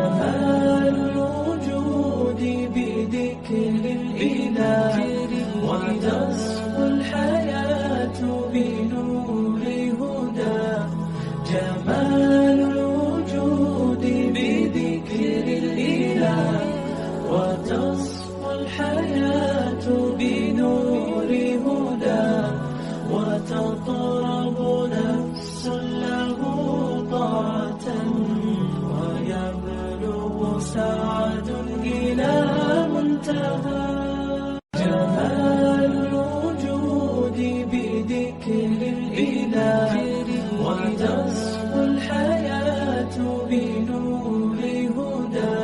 جمال الوجود بذكر الإله وتصفو الحياة بنور هدى. جمال الوجود بذكر الإله وتصفو الحياة بنور هدى. وتطرب نفس له طاعة ويبلغ سعد إلى منتهى. جمال الوجود بذكر الإله وتصفو الحياة بنور هدى.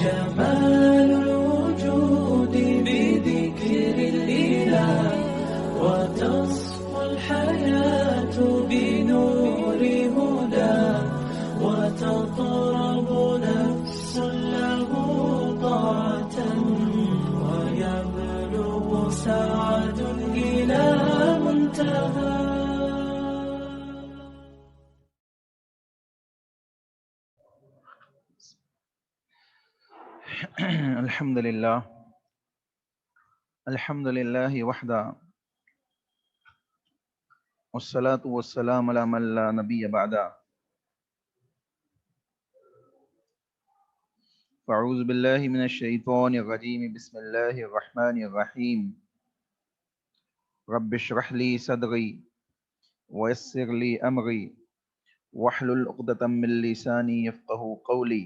جمال الوجود بذكر الإله وتصفو الحياة بنور هدى. وتطرب نفس له طاعة ويبلغ سعد إلى منتهى. الحمد لله وحده والصلاة والسلام على من لا نبي بعده. فأعوذ بالله من الشيطان الرجيم. بسم الله الرحمن الرحيم. رب اشرح لي صدري ويسر لي أمري واحلل عقدة من لساني يفقهوا قولي.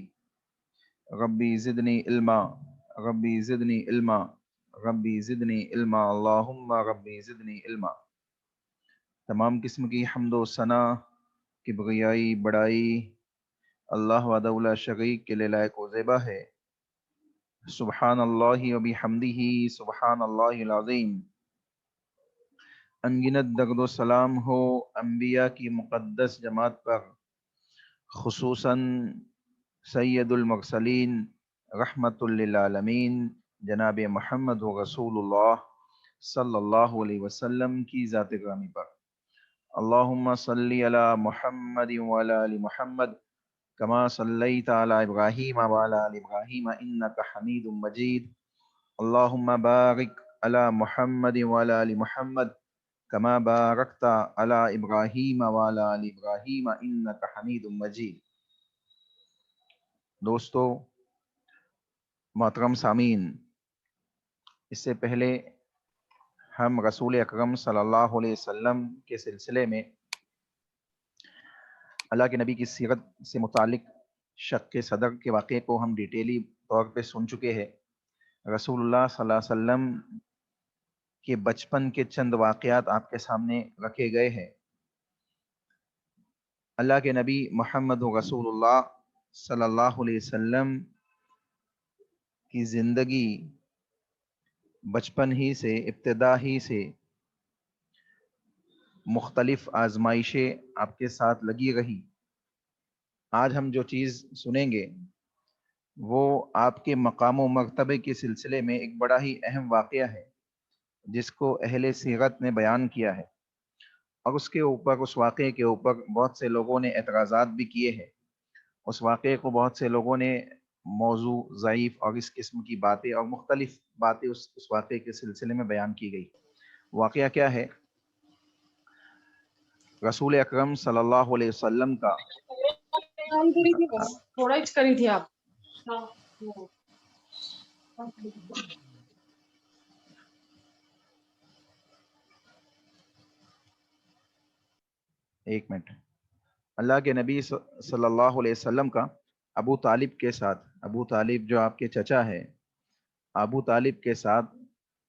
ربي زدني علما ربي زدني علما ربی زدنی علما اللہم ربی زدنی علما۔ تمام قسم کی حمد و ثنا، کبریائی، بڑائی اللہ وحدہ لا شریک کے لیے لائق و زیبا ہے۔ سبحان اللہ و بحمدہ سبحان اللہ العظیم۔ انگنت درد و سلام ہو انبیاء کی مقدس جماعت پر، خصوصاً سید المرسلین رحمت للعالمین جناب محمد و رسول اللہ صلی اللہ علیہ وسلم کی ذات گرامی پر۔ اللہم صلی علی محمد وعلی آل محمد کما صلیت علی ابراہیم وعلی آل ابراہیم انک حمید مجید۔ اللہم بارک علی محمد وعلی آل محمد کما بارکت علی ابراہیم وعلی آل ابراہیم انک حمید مجید۔ دوستو، محترم سامعین، اس سے پہلے ہم رسول اکرم صلی اللہ علیہ وسلم کے سلسلے میں اللہ کے نبی کی سیرت سے متعلق شق صدر کے واقعے کو ہم ڈیٹیلی طور پہ سن چکے ہیں۔ رسول اللہ صلی اللہ علیہ وسلم کے بچپن کے چند واقعات آپ کے سامنے رکھے گئے ہیں۔ اللہ کے نبی محمد رسول اللہ صلی اللہ علیہ وسلم کی زندگی بچپن ہی سے، ابتدا ہی سے مختلف آزمائشیں آپ کے ساتھ لگی رہی۔ آج ہم جو چیز سنیں گے وہ آپ کے مقام و مرتبے کے سلسلے میں ایک بڑا ہی اہم واقعہ ہے جس کو اہل سیرت نے بیان کیا ہے، اور اس واقعے کے اوپر بہت سے لوگوں نے اعتراضات بھی کیے ہیں۔ اس واقعے کو بہت سے لوگوں نے موضوع، ضعیف اور اس قسم کی باتیں اور مختلف باتیں اس واقعے کے سلسلے میں بیان کی گئی۔ واقعہ کیا ہے؟ رسول اکرم صلی اللہ علیہ وسلم کا تھوڑا ہی کری تھی آپ۔ ایک منٹ۔ اللہ کے نبی صلی اللہ علیہ وسلم کا ابو طالب کے ساتھ، ابو طالب جو آپ کے چچا ہے، ابو طالب کے ساتھ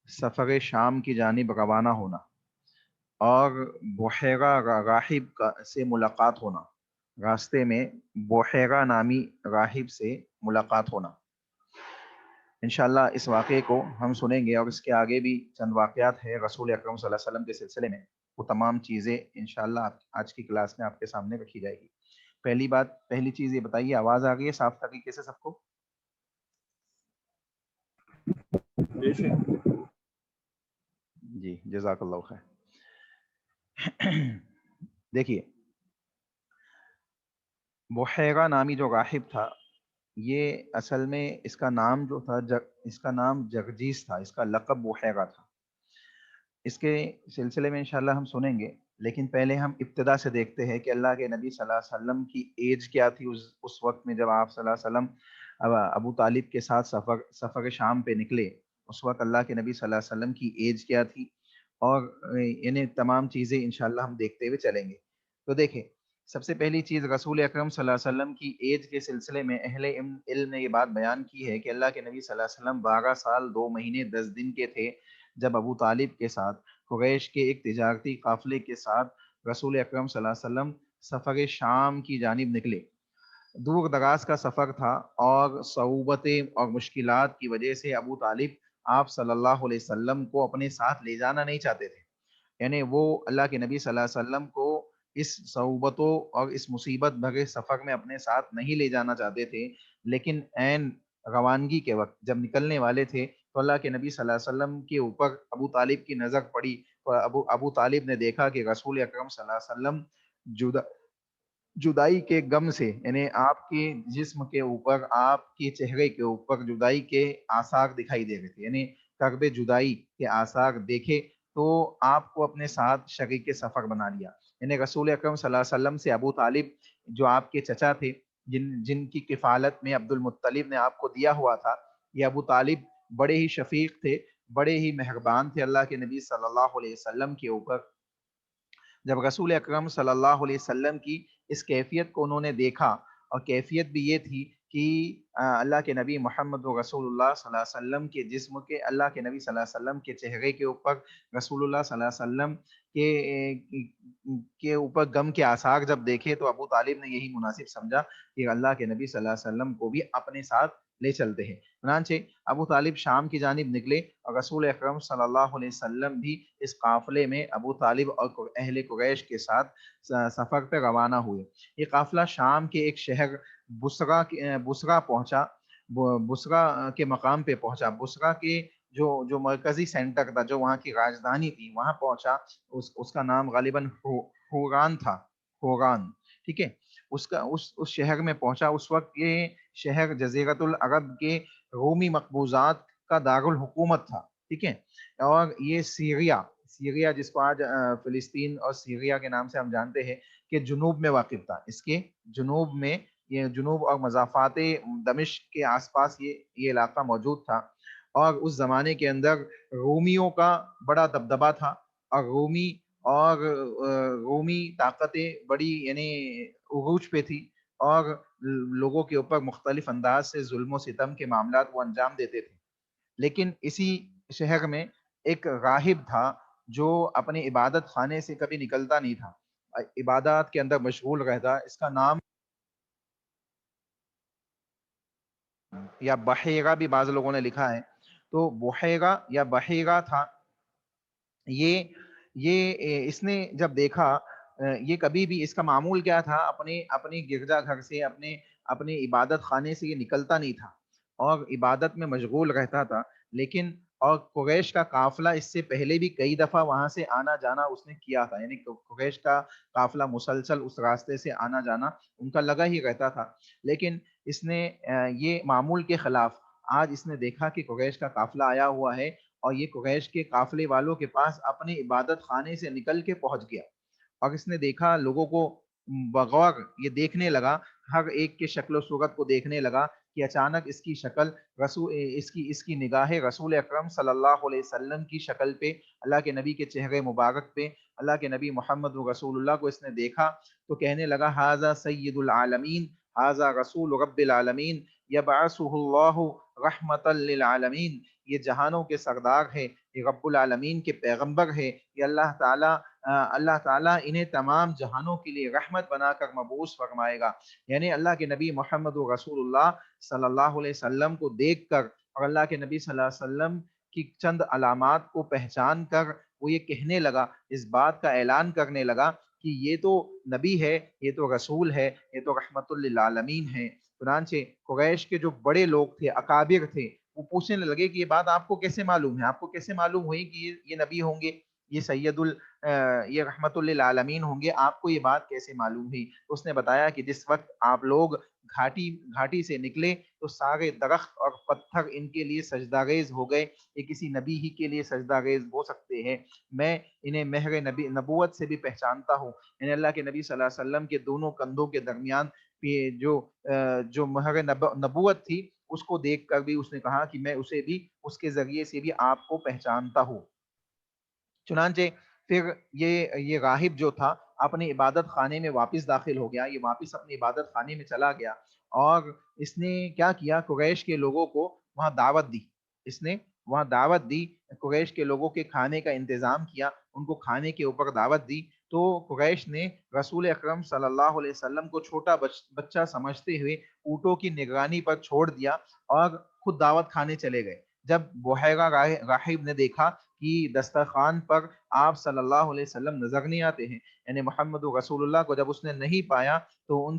سفر شام کی جانب روانہ ہونا اور بحیرہ راہب سے ملاقات ہونا، راستے میں بحیرہ نامی راہب سے ملاقات ہونا۔ انشاءاللہ اس واقعے کو ہم سنیں گے، اور اس کے آگے بھی چند واقعات ہیں رسول اکرم صلی اللہ علیہ وسلم کے سلسلے میں۔ وہ تمام چیزیں انشاءاللہ آج کی کلاس میں آپ کے سامنے رکھی جائے گی۔ پہلی چیز یہ بتائیے، آواز آ گئی ہے صاف طریقے سے سب کو؟ جی، جزاک اللہ خیر۔ دیکھیے، بحیرہ نامی جو راہب تھا یہ اصل میں اس کا نام جو تھا اس کا نام جگجیس تھا، اس کا لقب بحیرہ تھا۔ اس کے سلسلے میں انشاءاللہ ہم سنیں گے، لیکن پہلے ہم ابتدا سے دیکھتے ہیں کہ اللہ کے نبی صلی اللہ علیہ وسلم کی ایج کیا تھی اس وقت میں جب آپ صلی اللہ علیہ وسلم ابو طالب کے ساتھ سفر شام پہ نکلے۔ اس وقت اللہ کے نبی صلی اللہ علیہ وسلم کی ایج کیا تھی، اور انہیں تمام چیزیں انشاءاللہ ہم دیکھتے ہوئے چلیں گے۔ تو دیکھیں، سب سے پہلی چیز رسول اکرم صلی اللہ علیہ وسلم کی ایج کے سلسلے میں اہل علم نے یہ بات بیان کی ہے کہ اللہ کے نبی صلی اللہ علیہ وسلم 12 سال 2 مہینے 10 دن کے تھے جب ابو طالب کے ساتھ قریش کے ایک تجارتی قافلے کے ساتھ رسول اکرم صلی اللہ علیہ وسلم سفر شام کی جانب نکلے۔ دور دراز کا سفر تھا، اور صعوبتیں اور مشکلات کی وجہ سے ابو طالب آپ صلی اللہ علیہ وسلم کو اپنے ساتھ لے جانا نہیں چاہتے تھے، یعنی وہ اللہ کے نبی صلی اللہ علیہ وسلم کو اس صعوبتوں اور اس مصیبت بھرے سفر میں اپنے ساتھ نہیں لے جانا چاہتے تھے، لیکن عین روانگی کے وقت جب نکلنے والے تھے تو اللہ کے نبی صلی اللہ علیہ وسلم کے اوپر ابو طالب کی نظر پڑی، تو ابو طالب نے دیکھا کہ رسول اکرم صلی اللہ علیہ وسلم جدائی کے غم سے، یعنی آپ کے جسم کے اوپر، آپ کے چہرے کے اوپر جدائی کے آثار دکھائی دے رہے تھے، یعنی کرب جدائی کے آثار دیکھے تو آپ کو اپنے ساتھ شریک سفر بنا لیا۔ یعنی رسول اکرم صلی اللہ علیہ وسلم سے ابو طالب جو آپ کے چچا تھے، جن کی کفالت میں عبد المطلب نے آپ کو دیا ہوا تھا، یہ ابو طالب بڑے ہی شفیق تھے، بڑے ہی مہربان تھے اللہ کے نبی صلی اللہ علیہ وسلم کے اوپر۔ جب رسول اکرم صلی اللہ علیہ وسلم کی اس کیفیت کو انہوں نے دیکھا، اور کیفیت بھی یہ تھی کہ اللہ کے نبی محمد رسول اللہ صلی اللہ علیہ وسلم کے جسم کے، اللہ کے نبی صلی اللہ علیہ وسلم کے چہرے کے اوپر رسول اللہ صلی اللہ علیہ وسلم کے اوپر غم کے آثار جب دیکھے، تو ابو طالب نے یہی مناسب سمجھا کہ اللہ کے نبی صلی اللہ علیہ وسلم کو بھی اپنے ساتھ لے چلتے ہیں۔ چنانچہ ابو طالب شام کی جانب نکلے، اور رسول اکرم صلی اللہ علیہ وسلم بھی اس قافلے میں ابو طالب اور اہل قریش کے ساتھ سفر پہ روانہ ہوئے۔ یہ قافلہ شام کے ایک شہر بصرہ پہنچا، بصرہ کے مقام پہ پہنچا۔ بصرہ کے جو مرکزی سینٹر تھا، جو وہاں کی راجدھانی تھی، وہاں پہنچا۔ اس کا نام غالباً حوران تھا، حوران، ٹھیک ہے۔ اس شہر میں پہنچا۔ اس وقت یہ شہر جزیرۃ العرب کے رومی مقبوضات کا دارالحکومت تھا، ٹھیک ہے۔ اور یہ سیریا جس کو آج فلسطین اور سیریا کے نام سے ہم جانتے ہیں، کہ جنوب میں واقع تھا۔ اس کے جنوب میں، یہ جنوب اور مضافات دمشق کے آس پاس یہ علاقہ موجود تھا۔ اور اس زمانے کے اندر رومیوں کا بڑا دبدبا تھا، اور رومی طاقتیں بڑی، یعنی عروج پہ تھی، اور لوگوں کے اوپر مختلف انداز سے ظلم و ستم کے معاملات وہ انجام دیتے تھے۔ لیکن اسی شہر میں ایک راہب تھا جو اپنے عبادت خانے سے کبھی نکلتا نہیں تھا، عبادات کے اندر مشغول رہتا۔ اس کا نام یا بحیرہ بھی بعض لوگوں نے لکھا ہے، تو بحیرہ یا بحیرہ تھا۔ یہ اس نے جب دیکھا، یہ کبھی بھی اس کا معمول کیا تھا، اپنے گرجا گھر سے، اپنے عبادت خانے سے یہ نکلتا نہیں تھا، اور عبادت میں مشغول رہتا تھا۔ لیکن اور قریش کا قافلہ اس سے پہلے بھی کئی دفعہ وہاں سے آنا جانا اس نے کیا تھا، یعنی قریش کا قافلہ مسلسل اس راستے سے آنا جانا ان کا لگا ہی رہتا تھا۔ لیکن اس نے یہ معمول کے خلاف آج اس نے دیکھا کہ قریش کا قافلہ آیا ہوا ہے، اور یہ قریش کے قافلے والوں کے پاس اپنی عبادت خانے سے نکل کے پہنچ گیا، اور اس نے دیکھا لوگوں کو بغور یہ دیکھنے لگا، ہر ایک کے شکل و صورت کو دیکھنے لگا، کہ اچانک اس کی شکل اس کی نگاہ رسول اکرم صلی اللہ علیہ وسلم کی شکل پہ، اللہ کے نبی کے چہرے مبارک پہ، اللہ کے نبی محمد رسول اللہ کو اس نے دیکھا، تو کہنے لگا ھذا سید العالمین، ھذا رسول رب العالمین، یبعثہ اللہ رحمۃ للعالمین، یہ جہانوں کے سردار ہے، یہ رب العالمین کے پیغمبر ہے، یہ اللہ تعالیٰ انہیں تمام جہانوں کے لیے رحمت بنا کر مبعوث فرمائے گا۔ یعنی اللہ کے نبی محمد رسول اللہ صلی اللہ علیہ وسلم کو دیکھ کر، اور اللہ کے نبی صلی اللہ علیہ وسلم کی چند علامات کو پہچان کر، وہ یہ کہنے لگا، اس بات کا اعلان کرنے لگا کہ یہ تو نبی ہے، یہ تو رسول ہے، یہ تو رحمت للعالمین ہے۔ چنانچہ قریش کے جو بڑے لوگ تھے، اکابر تھے، وہ پوچھنے لگے کہ یہ بات آپ کو کیسے معلوم ہے، آپ کو کیسے معلوم ہوئی کہ یہ نبی ہوں گے، یہ رحمت للعالمین ہوں گے، آپ کو یہ بات کیسے معلوم ہوئی؟ اس نے بتایا کہ جس وقت آپ لوگ گھاٹی سے نکلے تو سارے درخت اور پتھر ان کے لیے سجدہ ریز ہو گئے. یہ کسی نبی ہی کے لیے سجدہ ریز ہو سکتے ہیں. میں انہیں مہر نبوت سے بھی پہچانتا ہوں. یعنی اللہ کے نبی صلی اللہ علیہ وسلم کے دونوں کندھوں کے درمیان جو مہر نبوت تھی اس کو دیکھ کر بھی اس نے کہا کہ میں اسے بھی اس کے ذریعے سے بھی آپ کو پہچانتا ہوں. چنانچہ پھر یہ راہب جو تھا اپنے عبادت خانے میں واپس داخل ہو گیا. یہ واپس اپنے عبادت خانے میں چلا گیا اور اس نے کیا کیا، قریش کے لوگوں کو وہاں دعوت دی. اس نے وہاں دعوت دی، قریش کے لوگوں کے کھانے کا انتظام کیا، ان کو کھانے کے اوپر دعوت دی. تو قریش نے رسول اکرم صلی اللہ علیہ وسلم کو چھوٹا بچہ سمجھتے ہوئے اونٹوں کی نگرانی پر چھوڑ دیا اور خود دعوت کھانے چلے گئے. جب بحیرہ راہب نے دیکھا کہ دسترخوان پر آپ صلی اللہ علیہ وسلم نظر نہیں آتے ہیں، یعنی محمد رسول اللہ کو جب اس نے نہیں پایا تو ان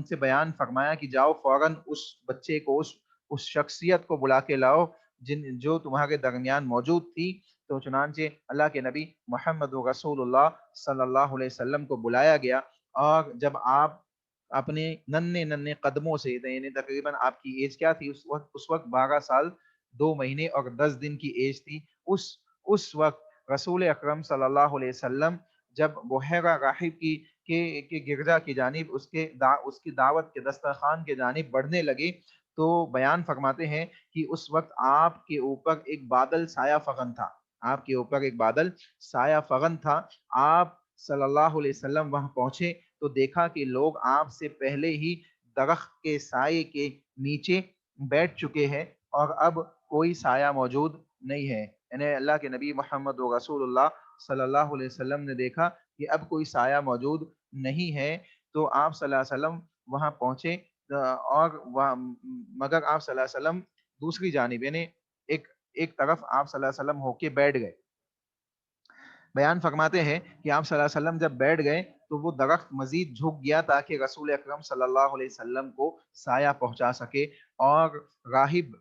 سے بیان فرمایا کہ جاؤ فوراً اس بچے کو، اس شخصیت کو بلا کے لاؤ جو تمہارے درمیان موجود تھی. تو چنانچہ اللہ کے نبی محمد رسول اللہ صلی اللہ علیہ وسلم کو بلایا گیا اور جب آپ اپنے ننھے قدموں سے، یعنی تقریباً آپ کی ایج کیا تھی اس وقت 12 سال 2 مہینے اور 10 دن کی ایج تھی. اس وقت رسول اکرم صلی اللہ علیہ وسلم جب بحیرہ راہب کی گرجا کی جانب اس کی دعوت کے دسترخوان کے جانب بڑھنے لگے تو بیان فرماتے ہیں کہ اس وقت آپ کے اوپر ایک بادل سایہ فغن تھا. آپ کے اوپر ایک بادل سایہ فغن تھا. آپ صلی اللہ علیہ وسلم وہاں پہنچے تو دیکھا کہ لوگ آپ سے پہلے ہی درخت کے سائے کے نیچے بیٹھ چکے ہیں اور اب کوئی سایہ موجود نہیں ہے. یعنی اللہ کے نبی محمد رسول اللہ صلی اللہ علیہ وسلم نے دیکھا کہ اب کوئی سایہ موجود نہیں ہے تو آپ صلی اللہ علیہ وسلم وہاں پہنچے اور مگر آپ صلی اللہ علیہ وسلم دوسری جانب، یعنی ایک طرف آپ صلی اللہ علیہ وسلم ہو کے بیٹھ گئے. بیان فرماتے ہیں کہ آپ صلی اللہ علیہ وسلم جب بیٹھ گئے تو وہ درخت مزید جھک گیا تاکہ رسول اکرم صلی اللہ علیہ وسلم کو سایہ پہنچا سکے. اور راہب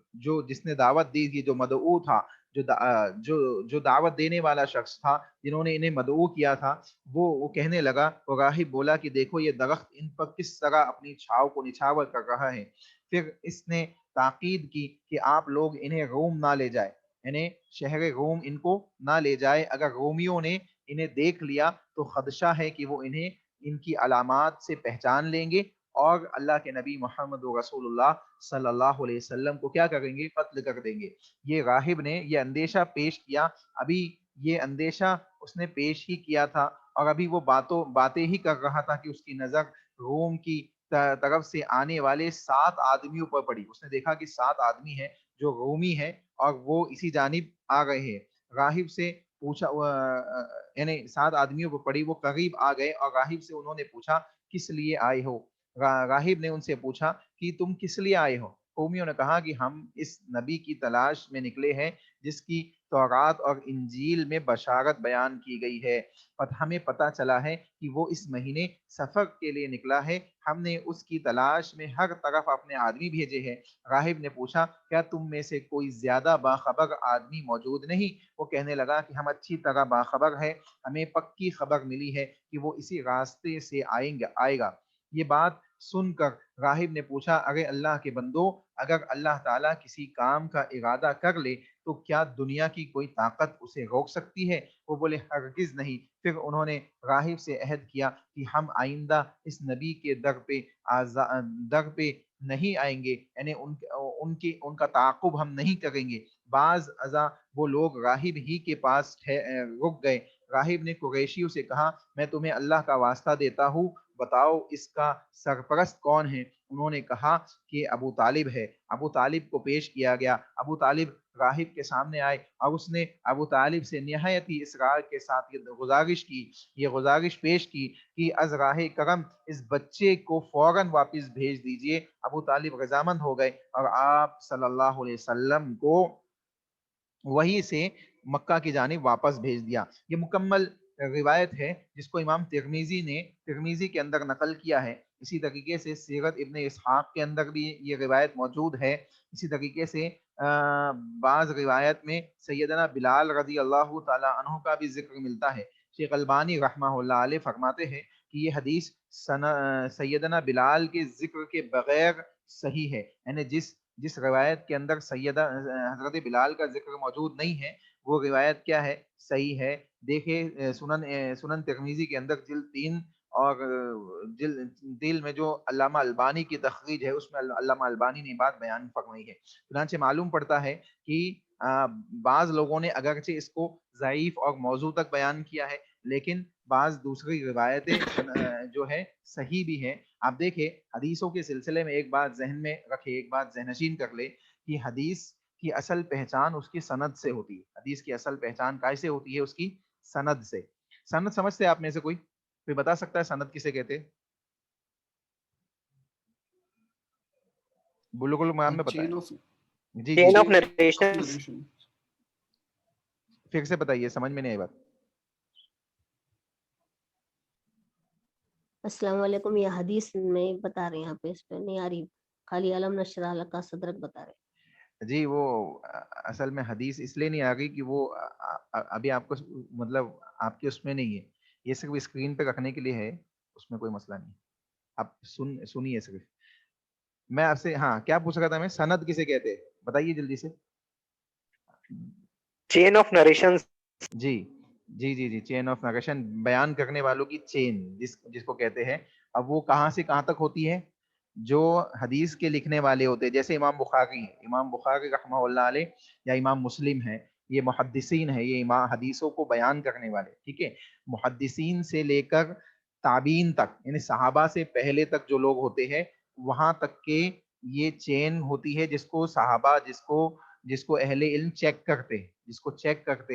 جس نے دعوت دی تھی، جو مدعو تھا، جو دعوت دینے والا شخص تھا، جنہوں نے انہیں مدعو کیا تھا، وہ کہنے لگا، وہ راہب بولا کہ دیکھو یہ درخت ان پر کس طرح اپنی چھاؤ کو نچھاور کر رہا ہے. پھر اس نے تاکید کی کہ آپ لوگ انہیں روم نہ لے جائے، یعنی شہر روم ان کو نہ لے جائے. اگر رومیوں نے انہیں دیکھ لیا تو خدشہ ہے کہ وہ انہیں ان کی علامات سے پہچان لیں گے اور اللہ کے نبی محمد رسول اللہ صلی اللہ علیہ وسلم کو کیا کریں گے، قتل کر دیں گے. یہ راہب نے یہ اندیشہ پیش کیا. ابھی یہ اندیشہ اس نے پیش ہی کیا تھا اور ابھی وہ باتیں ہی کر رہا تھا کہ اس کی نظر روم کی طرف سے آنے والے 7 آدمیوں پر پڑی. اس نے دیکھا کہ 7 آدمی ہیں جو رومی ہیں اور وہ اسی جانب آ گئے ہیں. راہب سے پوچھا، یعنی 7 آدمیوں پر پڑی، وہ قریب آ گئے اور راہب سے انہوں نے پوچھا کس لیے آئے ہو. راہب نے ان سے پوچھا کہ تم کس لیے آئے ہو. قومیوں نے کہا کہ ہم اس نبی کی تلاش میں نکلے ہیں جس کی تورات اور انجیل میں بشارت بیان کی گئی ہے. ہمیں پتہ چلا ہے کہ وہ اس مہینے سفر کے لیے نکلا ہے. ہم نے اس کی تلاش میں ہر طرف اپنے آدمی بھیجے ہیں. راہب نے پوچھا کیا تم میں سے کوئی زیادہ باخبر آدمی موجود نہیں؟ وہ کہنے لگا کہ ہم اچھی طرح باخبر ہیں، ہمیں پکی خبر ملی ہے کہ وہ اسی راستے سے آئے گا. یہ بات سن کر راہب نے پوچھا، ارے اللہ کے بندو، اگر اللہ تعالیٰ کسی کام کا ارادہ کر لے تو کیا دنیا کی کوئی طاقت اسے روک سکتی ہے؟ وہ بولے ہرگز نہیں. پھر انہوں نے راہب سے عہد کیا کہ ہم آئندہ اس نبی کے در پہ نہیں آئیں گے، یعنی ان کا تعاقب ہم نہیں کریں گے. بعض ازاں وہ لوگ راہب ہی کے پاس رک گئے. راہب نے قریشیوں سے کہا، میں تمہیں اللہ کا واسطہ دیتا ہوں، بتاؤ اس کا سرپرست کون ہے؟ انہوں نے کہا کہ ابو طالب ہے. ابو طالب کو پیش کیا گیا. ابو طالب راہب کے سامنے آئے اور اس نے ابو طالب سے نہایت ہی اصرار کے ساتھ یہ گزارش پیش کی کہ از راہ کرم اس بچے کو فوراً واپس بھیج دیجئے. ابو طالب رضامند ہو گئے اور آپ صلی اللہ علیہ وسلم کو وہی سے مکہ کی جانب واپس بھیج دیا. یہ مکمل روایت ہے جس کو امام ترمذی کے اندر نقل کیا ہے. اسی طریقے سے سیرت ابن اسحاق کے اندر بھی یہ روایت موجود ہے. اسی طریقے سے بعض روایت میں سیدنا بلال رضی اللہ تعالی عنہ کا بھی ذکر ملتا ہے. شیخ البانی رحمہ اللہ علیہ فرماتے ہیں کہ یہ حدیث سیدنا بلال کے ذکر کے بغیر صحیح ہے، یعنی جس روایت کے اندر حضرت بلال کا ذکر موجود نہیں ہے وہ روایت کیا ہے؟ صحیح ہے۔ دیکھیں سنن ترمذی کے اندر جلد 3 اور دل میں جو علامہ البانی کی تخریج ہے اس میں علامہ البانی نے بات بیان فرمائی ہے۔ چنانچہ معلوم پڑتا ہے کہ بعض لوگوں نے اگرچہ اس کو ضعیف اور موضوع تک بیان کیا ہے لیکن بعض دوسری روایتیں جو ہے صحیح بھی ہیں۔ آپ دیکھیں حدیثوں کے سلسلے میں ایک بات ذہن میں رکھے، ایک بات ذہن نشین کر لے کہ حدیث کی اصل پہچان اس کی سند سے ہوتی ہے۔ حدیث کی اصل پہچان کیسے ہوتی ہے؟ اس کی سند سے۔ سند سمجھتے آپ میں سے کوئی بتا سکتا ہے سند کسے کہتے؟ بالکل میم میں بتائیں۔ جی چین آف نریشن، پھر سے بتائیے، سمجھ میں نہیں آئی بات۔ السلام علیکم، یہ حدیث میں بتا رہے ہیں، یہاں پہ اس پہ نہیں آ رہی، خالی علم نشرح لک صدرک بتا رہے ہیں۔ جی وہ اصل میں حدیث اس لیے نہیں آ گئی کہ وہ ابھی آپ کو مطلب آپ کے اس میں نہیں ہے، یہ صرف اسکرین پہ رکھنے کے لیے ہے، اس میں کوئی مسئلہ نہیں۔ آپ سنیے صرف۔ میں آپ سے ہاں کیا پوچھ رہا تھا میں، سند کسے کہتے ہیں بتائیے جلدی سے۔ Chain of narration. جی جی جی جی چین آف نریشن، بیان کرنے والوں کی چین جس کو کہتے ہیں۔ اب وہ کہاں سے کہاں تک ہوتی ہے؟ جو حدیث کے لکھنے والے ہوتے ہیں، جیسے امام بخاری رحمہ اللہ علیہ یا امام مسلم ہے، یہ محدثین ہے، یہ امام حدیثوں کو بیان کرنے والے، ٹھیک ہے۔ محدثین سے لے کر تابعین تک، یعنی صحابہ سے پہلے تک جو لوگ ہوتے ہیں وہاں تک کے یہ چین ہوتی ہے جس کو صحابہ جس کو اہل علم چیک کرتے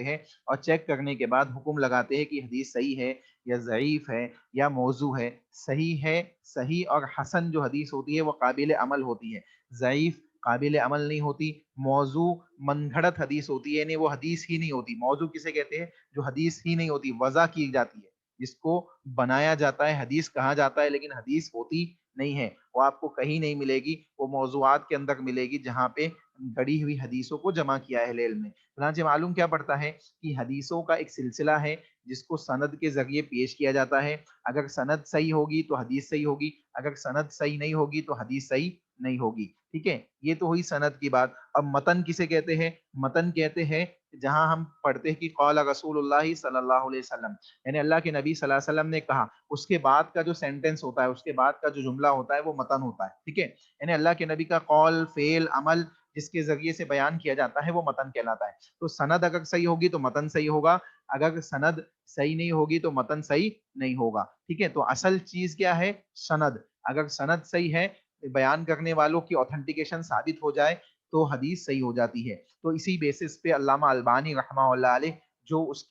ہیں اور چیک کرنے کے بعد حکم لگاتے ہیں کہ حدیث صحیح ہے یا ضعیف ہے یا موضوع ہے۔ صحیح اور حسن جو حدیث ہوتی ہے وہ قابل عمل ہوتی ہے، ضعیف قابل عمل نہیں ہوتی، موضوع من گھڑت حدیث ہوتی ہے، یعنی وہ حدیث ہی نہیں ہوتی۔ موضوع کسے کہتے ہیں؟ جو حدیث ہی نہیں ہوتی، وضع کی جاتی ہے، جس کو بنایا جاتا ہے، حدیث کہا جاتا ہے لیکن حدیث ہوتی نہیں ہے، وہ آپ کو کہیں نہیں ملے گی، وہ موضوعات کے اندر ملے گی جہاں پہ گڑی ہوئی حدیثوں کو جمع کیا ہے اہل علم نے۔ چنانچہ معلوم کیا پڑتا ہے کہ حدیثوں کا ایک سلسلہ ہے جس کو سند کے ذریعے پیش کیا جاتا ہے۔ اگر سند صحیح ہوگی تو حدیث صحیح ہوگی، اگر سند صحیح نہیں ہوگی تو حدیث صحیح نہیں ہوگی، ٹھیک ہے۔ یہ تو ہوئی سند کی بات۔ اب متن کسے کہتے ہیں؟ متن کہتے ہیں جہاں ہم پڑھتے ہیں کہ قال رسول اللہ صلی اللہ علیہ وسلم، یعنی اللہ کے نبی صلی اللہ علیہ وسلم نے کہا، اس کے بعد کا جو سینٹنس ہوتا ہے، اس کے بعد کا جو جملہ ہوتا ہے وہ متن ہوتا ہے، ٹھیک ہے۔ یعنی اللہ کے نبی کا قول، فعل، عمل جس کے ذریعے سے بیان کیا جاتا ہے وہ متن کہلاتا ہے۔ تو سند اگر صحیح ہوگی تو متن صحیح ہوگا، اگر سند صحیح نہیں ہوگی تو متن صحیح نہیں ہوگا، ٹھیک ہے۔ تو اصل چیز کیا ہے؟ سند۔ اگر سند صحیح ہے، بیان کرنے والوں کی اوتھینٹیکیشن ثابت ہو جائے تو حدیث صحیح ہو جاتی ہے۔ تو اسی بیسس پہ علامہ البانی رحمہ اللہ علیہ جو اس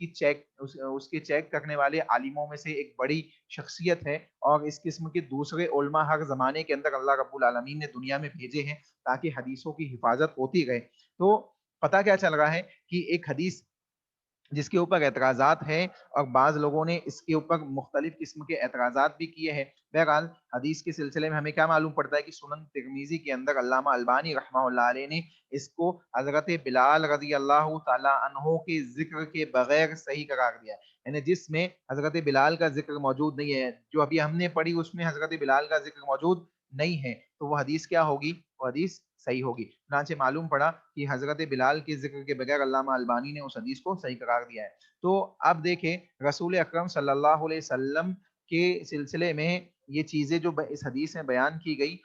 کے چیک کرنے والے عالموں میں سے ایک بڑی شخصیت ہے، اور اس قسم کے دوسرے علماء ہر زمانے کے اندر اللہ رب العالمین نے دنیا میں بھیجے ہیں تاکہ حدیثوں کی حفاظت ہوتی رہے۔ تو پتہ کیا چل رہا ہے کہ ایک حدیث جس کے اوپر اعتراضات ہیں اور بعض لوگوں نے اس کے اوپر مختلف قسم کے اعتراضات بھی کیے ہیں۔ بہرحال حدیث کے سلسلے میں ہمیں کیا معلوم پڑتا ہے کہ سنن ترمذی کے اندر علامہ البانی رحمہ اللہ علیہ نے اس کو حضرت بلال رضی اللہ تعالی عنہ کے ذکر کے بغیر صحیح قرار دیا، یعنی جس میں حضرت بلال کا ذکر موجود نہیں ہے، جو ابھی ہم نے پڑھی اس میں حضرت بلال کا ذکر موجود نہیں ہے، تو وہ حدیث کیا ہوگی؟ وہ حدیث صحیح ہوگی۔ چنانچہ معلوم پڑا کہ حضرت بلال کے ذکر کے بغیر علامہ البانی نے اس حدیث کو صحیح قرار دیا ہے۔ تو اب دیکھیں رسول اکرم صلی اللہ علیہ وسلم کے سلسلے میں یہ چیزیں جو اس حدیث میں بیان کی گئی،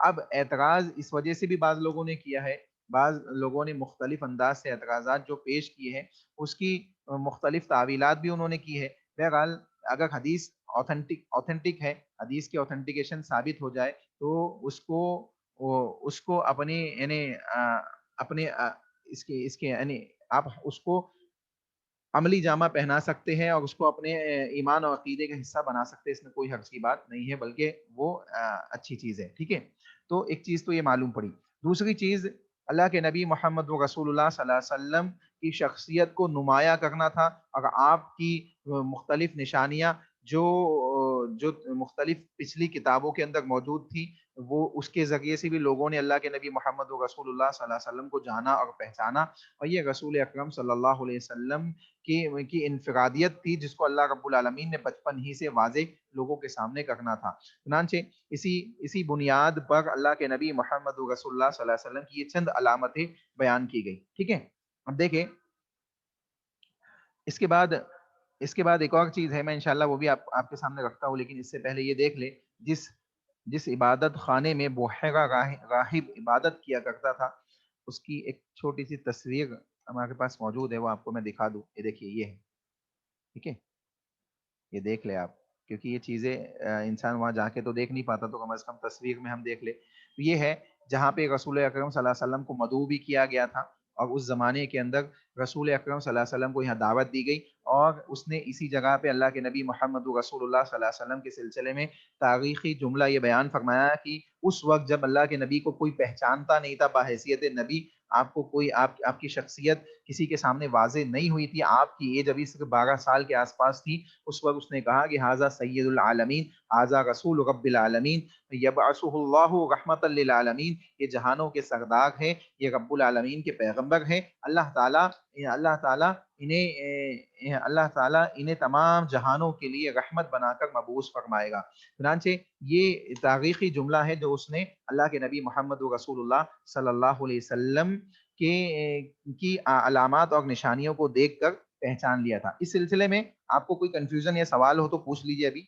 اب اعتراض اس وجہ سے بھی بعض لوگوں نے کیا ہے، بعض لوگوں نے مختلف انداز سے اعتراضات جو پیش کیے ہیں اس کی مختلف تعویلات بھی انہوں نے کی ہے۔ بہرحال اگر حدیث اوتھینٹک ہے، حدیث کی اوتھینٹیکیشن ثابت ہو جائے تو اس کو اپنے یعنی اپنے اس کے یعنی آپ اس کو عملی جامہ پہنا سکتے ہیں اور اس کو اپنے ایمان اور عقیدے کا حصہ بنا سکتے ہیں، اس میں کوئی حرج کی بات نہیں ہے، بلکہ وہ اچھی چیز ہے، ٹھیک ہے۔ تو ایک چیز تو یہ معلوم پڑی۔ دوسری چیز، اللہ کے نبی محمد رسول اللہ صلی اللہ علیہ وسلم کی شخصیت کو نمایاں کرنا تھا، اور آپ کی مختلف نشانیاں جو مختلف پچھلی کتابوں کے اندر موجود تھی وہ اس کے ذریعے سے بھی لوگوں نے اللہ کے نبی محمد رسول اللہ صلی اللہ علیہ وسلم کو جانا اور پہچانا، اور یہ رسول اکرم صلی اللہ علیہ وسلم کی انفرادیت تھی جس کو اللہ رب العالمین نے بچپن ہی سے واضح لوگوں کے سامنے کرنا تھا۔ چنانچہ اسی بنیاد پر اللہ کے نبی محمد رسول اللہ صلی اللہ علیہ وسلم کی یہ چند علامتیں بیان کی گئی، ٹھیک ہے۔ اب دیکھیں اس کے بعد ایک اور چیز ہے، میں انشاءاللہ وہ بھی آپ کے سامنے رکھتا ہوں، لیکن اس سے پہلے یہ دیکھ لیں جس عبادت خانے میں بحیرہ راہب عبادت کیا کرتا تھا، اس کی ایک چھوٹی سی تصویر ہمارے پاس موجود ہے، وہ آپ کو میں دکھا دوں۔ یہ دیکھیے، یہ ہے، ٹھیک ہے، یہ دیکھ لیں آپ، کیونکہ یہ چیزیں انسان وہاں جا کے تو دیکھ نہیں پاتا، تو کم از کم تصویر میں ہم دیکھ لیں۔ یہ ہے جہاں پہ رسول اکرم صلی اللہ علیہ وسلم کو مدعو بھی کیا گیا تھا، اور اس زمانے کے اندر رسول اکرم صلی اللہ علیہ وسلم کو یہاں دعوت دی گئی، اور اس نے اسی جگہ پہ اللہ کے نبی محمد رسول اللہ صلی اللہ علیہ وسلم کے سلسلے میں تاریخی جملہ یہ بیان فرمایا کہ اس وقت جب اللہ کے نبی کو کوئی پہچانتا نہیں تھا بحیثیت نبی، آپ کو کوئی آپ کی شخصیت کسی کے سامنے واضح نہیں ہوئی تھی، آپ کی ایج ابھی صرف 12 سال کے آس پاس تھی، اس وقت اس نے کہا کہ ھذا سید العالمین، ھذا رسول رب العالمین، یبعثہ اللہ رحمۃ للعالمین، یہ جہانوں کے سردار ہیں، یہ رب العالمین کے پیغمبر ہیں، اللہ تعالیٰ انہیں تمام جہانوں کے لیے رحمت بنا کر مبعوث فرمائے گا۔ چنانچہ یہ تاریخی جملہ ہے جو اس نے اللہ کے نبی محمد رسول اللہ صلی اللہ علیہ وسلم کی علامات اور نشانیوں کو دیکھ کر پہچان لیا تھا۔ اس سلسلے میں آپ کو کوئی کنفیوژن یا سوال ہو تو پوچھ لیجئے ابھی۔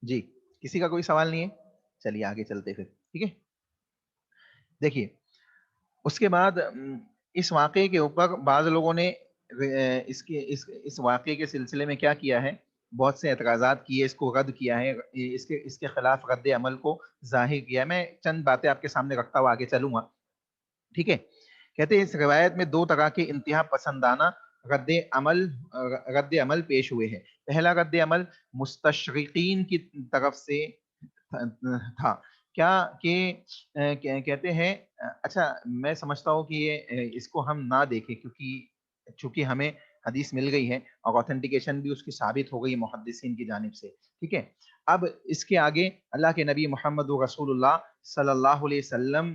جی، کسی کا کوئی سوال نہیں ہے؟ چلیے آگے چلتے پھر، ٹھیک ہے۔ دیکھیے اس کے بعد اس واقعے کے اوپر بعض لوگوں نے اس واقعے کے سلسلے میں کیا کیا ہے، بہت سے اعتراضات کیے، اس کو رد کیا ہے، اس کے خلاف رد عمل کو ظاہر کیا ہے۔ میں چند باتیں آپ کے سامنے رکھتا ہوا آگے چلوں گا، ٹھیک ہے۔ کہتے ہیں اس روایت میں دو طرح کے انتہا پسندانہ رد عمل پیش ہوئے ہیں۔ پہلا رد عمل مستشرقین کی طرف سے تھا، کیا کہ کہتے ہیں، اچھا میں سمجھتا ہوں کہ یہ اس کو ہم نہ دیکھیں، چونکہ ہمیں حدیث مل گئی ہے اور اوتھینٹیکیشن بھی اس کی ثابت ہو گئی محدثین کی جانب سے، ٹھیک ہے۔ اب اس کے آگے اللہ کے نبی محمد رسول اللہ صلی اللہ علیہ وسلم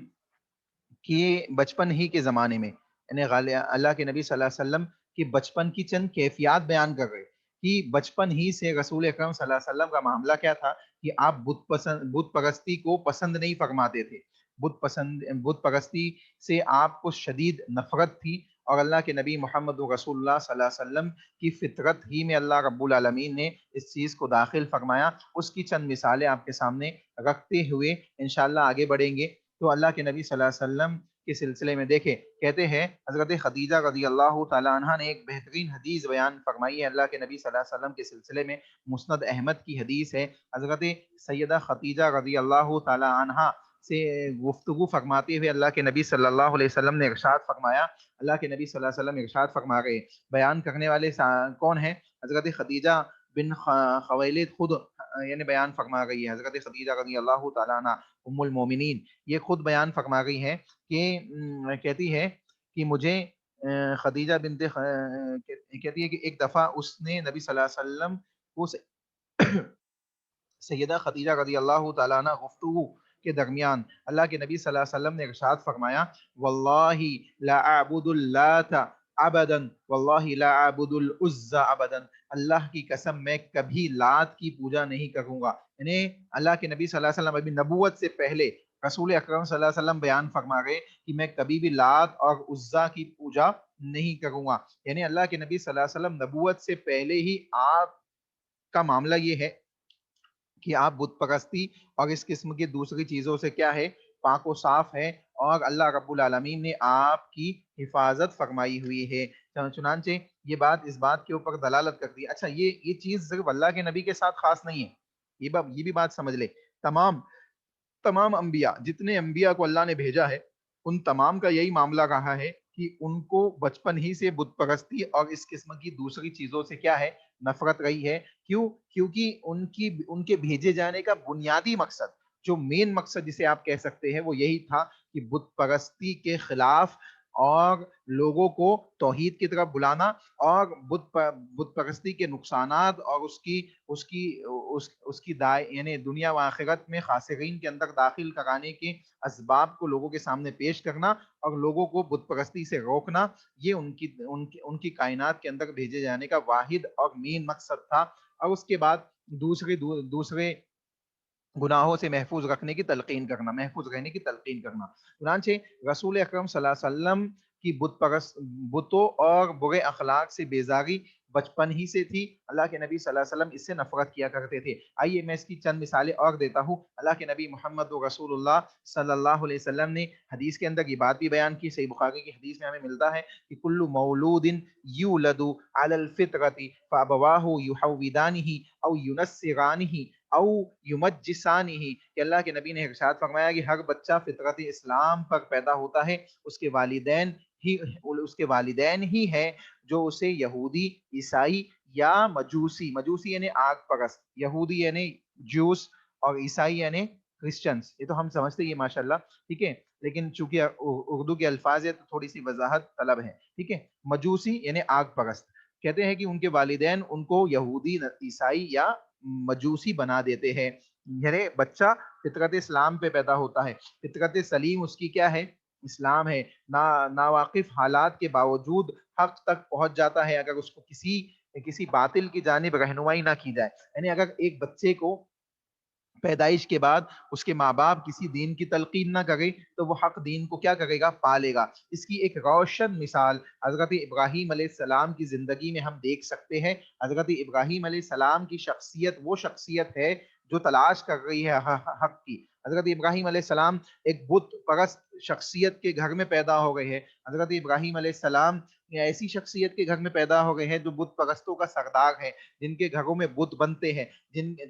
کہ بچپن ہی کے زمانے میں، یعنی اللہ کے نبی صلی اللہ علیہ وسلم کی بچپن کی چند کیفیات بیان کر رہے کہ بچپن ہی سے رسول اکرم صلی اللہ علیہ وسلم کا معاملہ کیا تھا کہ آپ بت پرستی کو پسند نہیں فرماتے تھے، بت پرستی سے آپ کو شدید نفرت تھی، اور اللہ کے نبی محمد رسول اللہ صلی اللہ علیہ وسلم کی فطرت ہی میں اللہ رب العالمین نے اس چیز کو داخل فرمایا۔ اس کی چند مثالیں آپ کے سامنے رکھتے ہوئے انشاءاللہ آگے بڑھیں گے۔ تو اللہ کے نبی صلی اللہ علیہ وسلم کے سلسلے میں دیکھیں، کہتے ہیں حضرت خدیجہ رضی اللہ تعالی عنہ نے ایک بہترین حدیث بیان فرمائی ہے اللہ کے نبی صلی اللہ علیہ وسلم کے سلسلے میں، مسند احمد کی حدیث ہے۔ حضرت سیدہ خدیجہ رضی اللہ تعالی عنہ سے گفتگو فرماتے ہوئے اللہ کے نبی صلی اللہ علیہ وسلم نے ارشاد فرمایا، اللہ کے نبی صلی اللہ علیہ وسلم ارشاد فرما رہے، بیان کرنے والے کون ہیں؟ حضرت خدیجہ بن خویلد خود یعنی بیان فرما رہی ہے، حضرت خدیجہ رضی اللہ تعالیٰ عنہ ام المومنین یہ خود بیان فرما رہی ہے کہ کہتی ہے کہ مجھے خدیجہ بنت کہتی ہے کہ ایک دفعہ اس نے نبی صلی اللہ علیہ وسلم کو سیدہ خدیجہ رضی اللہ تعالیٰ عنہ گفتگو کے درمیان اللہ کے نبی صلی اللہ علیہ وسلم نے ارشاد فرمایا، واللہ لا اعبد اللات ابدا واللہ لا اعبد العزى ابدا، اللہ کی قسم میں کبھی لات کی پوجا نہیں کروں گا۔ یعنی اللہ کے نبی صلی اللہ علیہ وسلم ابھی نبوت سے پہلے رسول اکرم صلی اللہ علیہ وسلم بیان فرما گئے کہ میں کبھی بھی لات اور عزیٰ کی پوجا نہیں کروں گا۔ یعنی اللہ کے نبی صلی اللہ علیہ وسلم نبوت سے پہلے ہی آپ کا معاملہ یہ ہے کہ آپ بت پرستی اور اس قسم کی دوسری چیزوں سے کیا ہے، پاک و صاف ہے، اور اللہ رب العالمین نے آپ کی حفاظت فرمائی ہوئی ہے۔ چنانچہ یہ بات اس بات کے اوپر دلالت کرتی ہے۔ اچھا یہ چیز صرف اللہ کے نبی کے ساتھ خاص نہیں ہے، یہ بھی بات سمجھ لے، تمام انبیاء، جتنے انبیاء کو اللہ نے بھیجا ہے ان تمام کا یہی معاملہ رہا ہے کہ ان کو بچپن ہی سے بت پرستی اور اس قسم کی دوسری چیزوں سے کیا ہے، نفرت رہی ہے۔ کیونکہ ان کے بھیجے جانے کا بنیادی مقصد، جو مین مقصد جسے آپ کہہ سکتے ہیں، وہ یہی تھا کہ بت پرستی کے خلاف اور لوگوں کو توحید کی طرف بلانا اور بت پرستی کے نقصانات اور اس کی یعنی دنیا و آخرت میں خاسرین کے اندر داخل کرانے کے اسباب کو لوگوں کے سامنے پیش کرنا اور لوگوں کو بت پرستی سے روکنا، یہ ان کی کائنات کے اندر بھیجے جانے کا واحد اور مین مقصد تھا۔ اور اس کے بعد دوسرے گناہوں سے محفوظ رکھنے کی تلقین کرنا، محفوظ رہنے کی تلقین کرنا۔ چنانچہ رسول اکرم صلی اللہ علیہ وسلم کی بتوں اور برے اخلاق سے بیزاری بچپن ہی سے تھی۔ اللہ کے نبی صلی اللہ علیہ وسلم اس سے نفرت کیا کرتے تھے۔ آئیے میں اس کی چند مثالیں اور دیتا ہوں۔ اللہ کے نبی محمد رسول اللہ صلی اللہ علیہ وسلم نے حدیث کے اندر یہ بات بھی بیان کی، صحیح بخاری کی حدیث میں ہمیں ملتا ہے کہ کل مولود یولد علی الفطرۃ فابواہ یحودانہ او ینصرانہ او یمجسانہ، کہ اللہ کے نبی نے ارشاد فرمایا کہ ہر بچہ فطرت اسلام پر پیدا ہوتا ہے، اس کے والدین ہی ہیں جو اسے یہودی، عیسائی یا مجوسی یعنی آگ پرست، یہودی یعنی جوس اور عیسائی یعنی کرسچنس، یہ تو ہم سمجھتے ہیں ماشاءاللہ، ٹھیک ہے، لیکن چونکہ اردو کے الفاظ ہے تو تھوڑی سی وضاحت طلب ہے، ٹھیک ہے۔ مجوسی یعنی آگ پرست، کہتے ہیں کہ ان کے والدین ان کو یہودی، عیسائی یا مجوسی بنا دیتے ہیں۔ یعنی بچہ فطرت اسلام پہ پیدا ہوتا ہے، فطرت سلیم اس کی کیا ہے؟ اسلام ہے۔ ناواقف حالات کے باوجود حق تک پہنچ جاتا ہے اگر اس کو کسی باطل کی جانب رہنمائی نہ کی جائے۔ یعنی اگر ایک بچے کو پیدائش کے بعد اس کے ماں باپ کسی دین کی تلقین نہ کرے تو وہ حق دین کو کیا کرے گا؟ پالے گا۔ اس کی ایک روشن مثال حضرت ابراہیم علیہ السلام کی زندگی میں ہم دیکھ سکتے ہیں۔ حضرت ابراہیم علیہ السلام کی شخصیت وہ شخصیت ہے جو تلاش کر رہی ہے حق کی۔ حضرت ابراہیم علیہ السلام ایک بت پرست شخصیت کے گھر میں پیدا ہو گئے ہیں۔ حضرت ابراہیم علیہ السلام ایسی شخصیت کے گھر میں پیدا ہو گئے ہیں جو بت پرستوں کا سردار ہے، جن کے گھروں میں بت بنتے ہیں،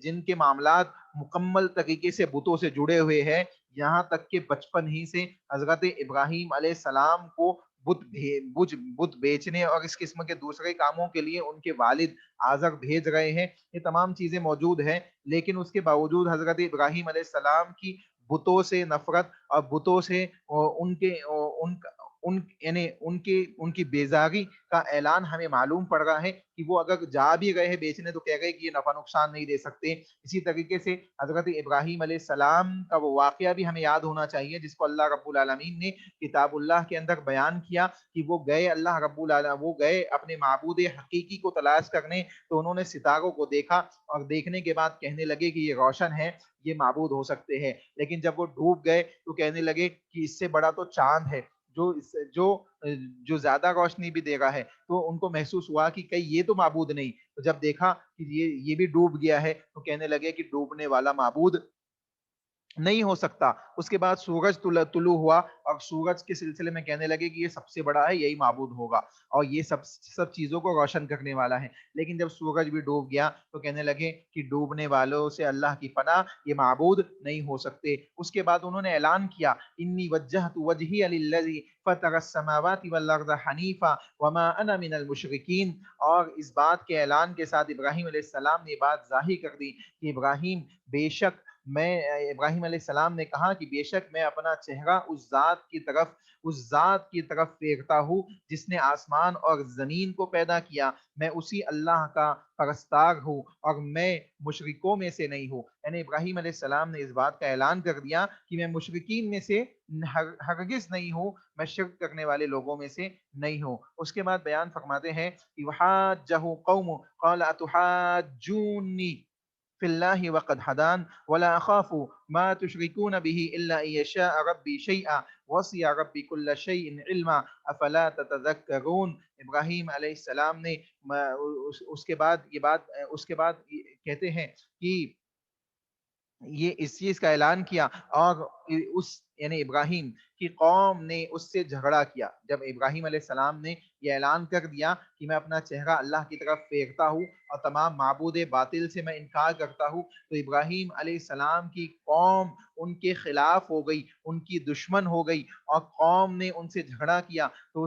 جن کے معاملات مکمل طریقے سے بتوں سے جڑے ہوئے ہیں، یہاں تک کہ بچپن ہی سے حضرت ابراہیم علیہ السلام کو بت بیچنے اور اس قسم کے دوسرے کاموں کے لیے ان کے والد آزر بھیج رہے ہیں۔ یہ تمام چیزیں موجود ہیں، لیکن اس کے باوجود حضرت ابراہیم علیہ السلام کی بتوں سے نفرت اور بتوں سے ان کی بیزاری کا اعلان ہمیں معلوم پڑ رہا ہے کہ وہ اگر جا بھی گئے ہیں بیچنے تو کہہ گئے کہ یہ نفع نقصان نہیں دے سکتے۔ اسی طریقے سے حضرت ابراہیم علیہ السلام کا وہ واقعہ بھی ہمیں یاد ہونا چاہیے جس کو اللہ رب العالمین نے کتاب اللہ کے اندر بیان کیا کہ وہ گئے اپنے معبود حقیقی کو تلاش کرنے، تو انہوں نے ستاروں کو دیکھا اور دیکھنے کے بعد کہنے لگے کہ یہ روشن ہے، یہ معبود ہو سکتے ہیں، لیکن جب وہ ڈوب گئے تو کہنے لگے کہ اس سے بڑا تو چاند ہے جو زیادہ روشنی بھی دے رہا ہے، تو ان کو محسوس ہوا کہ کہیں یہ تو معبود نہیں۔ تو جب دیکھا کہ یہ بھی ڈوب گیا ہے تو کہنے لگے کہ ڈوبنے والا معبود نہیں ہو سکتا۔ اس کے بعد سورج طلوع ہوا اور سورج کے سلسلے میں کہنے لگے کہ یہ سب سے بڑا ہے، یہی معبود ہوگا اور یہ سب چیزوں کو روشن کرنے والا ہے، لیکن جب سورج بھی ڈوب گیا تو کہنے لگے کہ ڈوبنے والوں سے اللہ کی پناہ، یہ معبود نہیں ہو سکتے۔ اس کے بعد انہوں نے اعلان کیا انی وجہت وجہی للذی فطر السماوات والارض حنیفا وما انا من المشرکین، اور اس بات کے اعلان کے ساتھ ابراہیم علیہ السلام نے یہ بات ظاہر کر دی کہ ابراہیم علیہ السلام نے کہا کہ بے شک میں اپنا چہرہ اس ذات کی طرف پھیرتا ہوں جس نے آسمان اور زمین کو پیدا کیا، میں اسی اللہ کا پرستار ہوں اور میں مشرکوں میں سے نہیں ہوں۔ یعنی ابراہیم علیہ السلام نے اس بات کا اعلان کر دیا کہ میں مشرکین میں سے ہرگز نہیں ہوں، میں شرک کرنے والے لوگوں میں سے نہیں ہوں۔ اس کے بعد بیان فرماتے ہیں کہ وحاجہ قوم قال اتحاجونی فی اللہ وقد ہدان ولا اخاف ما تشرکون به الا ان یشاء ربی شیئا وسع ربی کل شیء علما افلا تتذکرون۔ ابراہیم علیہ السلام نے اس کے بعد کہتے ہیں کہ یہ اس چیز کا اعلان کیا اور یعنی ابراہیم کی قوم نے اس سے جھگڑا کیا۔ جب ابراہیم علیہ السلام نے یہ اعلان کر دیا کہ میں اپنا چہرہ اللہ کی طرف پھیرتا ہوں اور تمام معبود باطل سے میں انکار کرتا ہوں، تو ابراہیم علیہ السلام کی قوم ان کے خلاف ہو گئی، ان کی دشمن ہو گئی اور قوم نے ان سے جھگڑا کیا۔ تو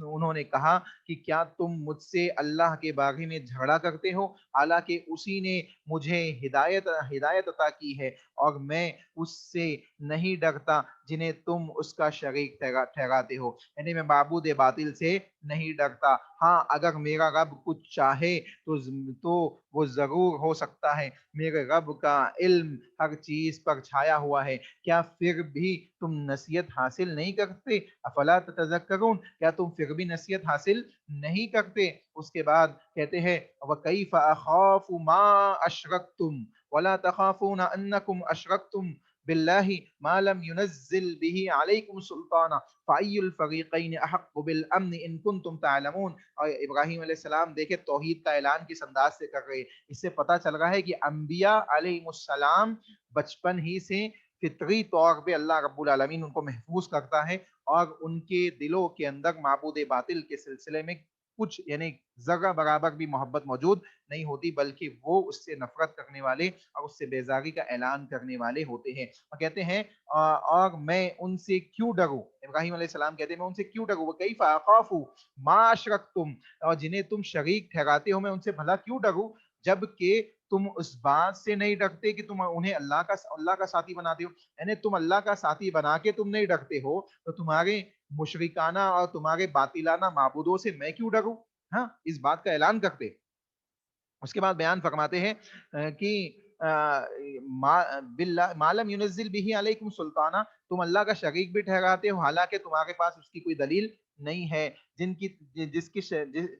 انہوں نے کہا کہ کیا تم مجھ سے اللہ کے بارے میں جھگڑا کرتے ہو، حالانکہ اسی نے مجھے ہدایت عطا کی ہے اور میں اس سے نہیں ڈرتا جنہیں تم اس کا شریک ٹھہراتے ہو، یعنی میں معبود باطل سے نہیں ڈرتا۔ ہاں اگر میرا رب کچھ چاہے تو وہ ضرور ہو سکتا ہے، میرے رب کا علم ہر چیز پر چھایا ہوا ہے، کیا پھر بھی تم نصیحت حاصل نہیں کرتے؟ افلا تتذکرون، کیا تم پھر بھی نصیحت حاصل نہیں کرتے؟ اس کے بعد کہتے ہیں وَكَيْفَ أَخَافُ مَا أَشْرَكْتُمْ وَلَا تَخَافُونَ أَنَّكُمْ أَشْرَكْتُمْ بِاللَّهِ مَا لَمْ يُنَزِّلْ بِهِ عَلَيْكُمْ سُلْطَانًا فَأَيُّ الْفَرِيقَيْنِ أَحَقُّ بِالْأَمْنِ إِن كُنتُمْ تَعْلَمُونَ۔ اور ابراہیم علیہ السلام دیکھیں توحید کا اعلان کس انداز سے کر رہے ہیں، اس سے پتہ چل رہا ہے کہ انبیاء علیہ السلام بچپن ہی سے فطری طور پہ اللہ رب العالمین ان کو محفوظ کرتا ہے، اور ان کے دلوں کے اندر معبود باطل کے سلسلے میں کچھ یعنی ذرہ برابر بھی محبت موجود نہیں ہوتی، بلکہ وہ اس سے نفرت کرنے والے اور اس سے بیزاری کا اعلان کرنے والے ہوتے ہیں۔ اور کہتے ہیں اور میں ان سے کیوں ڈروں، ابراہیم علیہ السلام کہتے ہیں میں ان سے کیوں ڈروں، وَكَيْفَ أَخَافُ مَا أَشْرَكْتُمْ، اور جنہیں تم شریک ٹھہراتے ہو میں ان سے بھلا کیوں ڈروں، جبکہ تم اس بات سے نہیں ڈرتے کہ تم انہیں اللہ کا ساتھی بناتے ہو، یعنی تم اللہ کا ساتھی بنا کے تم نہیں ڈرتے ہو، تو تمہارے مشرکانہ اور تمہارے باطلانہ معبودوں سے میں کیوں ڈروں؟ ہاں اس بات کا اعلان کرتے۔ اس کے بعد بیان فرماتے ہیں کہ ما لم ينزل به علیکم سلطانہ، تم اللہ کا شریک بھی ٹھہراتے ہو حالانکہ تمہارے پاس اس کی کوئی دلیل نہیں ہے،